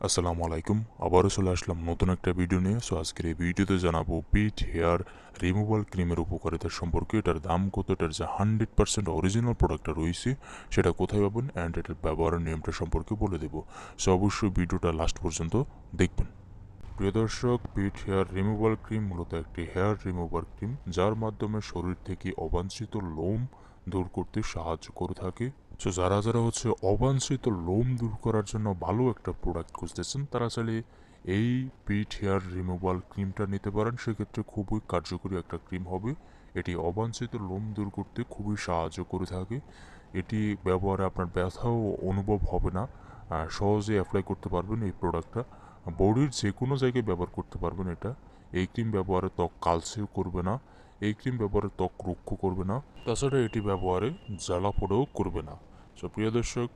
আসসালামু আলাইকুম, আবারও চলে আসলাম নতুন একটা ভিডিও নিয়ে। সো আজকের এই ভিডিওতে জানাবো পিট হেয়ার রিমুভাল ক্রিমের উপকারিতা সম্পর্কে, এটার দাম কত, এটার যে 100% অরিজিনাল প্রোডাক্টটা রয়েছে সেটা কোথায় পাবেন অ্যান্ড এটার ব্যবহারের নিয়মটা সম্পর্কে বলে দেবো। সো অবশ্যই ভিডিওটা লাস্ট পর্যন্ত দেখবেন। প্রিয় দর্শক, পিট হেয়ার রিমুভাল ক্রিম মূলত একটি হেয়ার রিমুভার ক্রিম যার মাধ্যমে শরীর থেকে অবাঞ্ছিত লোম দূর করতে সাহায্য করে থাকে। সো যারা যারা অবাঞ্ছিত লোম দূর করার জন্য ভালো একটা প্রোডাক্ট খুঁজতেছেন তারা চাইলে এই পিট হেয়ার রিমুভাল ক্রিমটা নিতে পারেন। সেক্ষেত্রে খুবই কার্যকরী একটা ক্রিম হবে। এটি অবাঞ্ছিত লোম দূর করতে খুবই সাহায্য করে থাকে। এটি ব্যবহারে আপনার ব্যথাও অনুভব হবে না। সহজে অ্যাপ্লাই করতে পারবেন এই প্রোডাক্টটা। বডির যে কোনো জায়গায় ব্যবহার করতে পারবেন এটা। এই ক্রিম ব্যবহারে ত্বক কালচেও করবে না। এই ক্রিম ব্যবহারে ত্বক রুক্ষ করবে না। তাছাড়া এটি ব্যবহারে জ্বালা পোড়াও করবে না। সো প্রিয় দর্শক,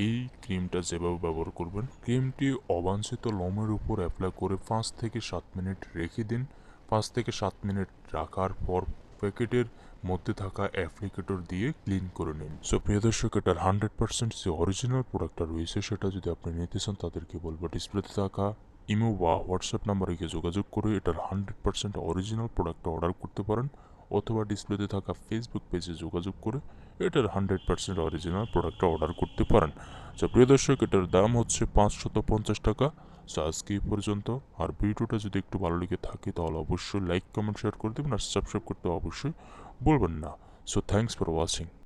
এই ক্রিমটা যেভাবে ব্যবহার করবেন, ক্রিমটি অবাঞ্ছিত লোমের উপর অ্যাপ্লাই করে 5 থেকে 7 মিনিট রেখে দিন। 5 থেকে 7 মিনিট রাখার পর প্যাকেটের মধ্যে থাকা অ্যাপ্লিকেটর দিয়ে ক্লিন করে নিন। সো প্রিয় দর্শক, এটার 100% যে অরিজিনাল প্রোডাক্টটা রয়েছে সেটা যদি আপনি নিতে চান তাদেরকে বলবো ডিসপ্লেতে থাকা ইমো বা হোয়াটসঅ্যাপ নাম্বারে গিয়ে যোগাযোগ করে এটার 100% অরিজিনাল প্রোডাক্টটা অর্ডার করতে পারেন, অথবা ডিসপ্লেতে থাকা ফেসবুক পেজে যোগাযোগ করে এটার 100% অরিজিনাল প্রোডাক্টটা অর্ডার করতে পারেন। সো প্রিয় দর্শক, এটার দাম হচ্ছে 550 টাকা। সো আজকে এই পর্যন্ত। আর ভিডিওটা যদি একটু ভালো লেগে থাকে তাহলে অবশ্যই লাইক কমেন্ট শেয়ার করে দেবেন, আর সাবস্ক্রাইব করতে অবশ্যই বলবেন না। So thanks for watching.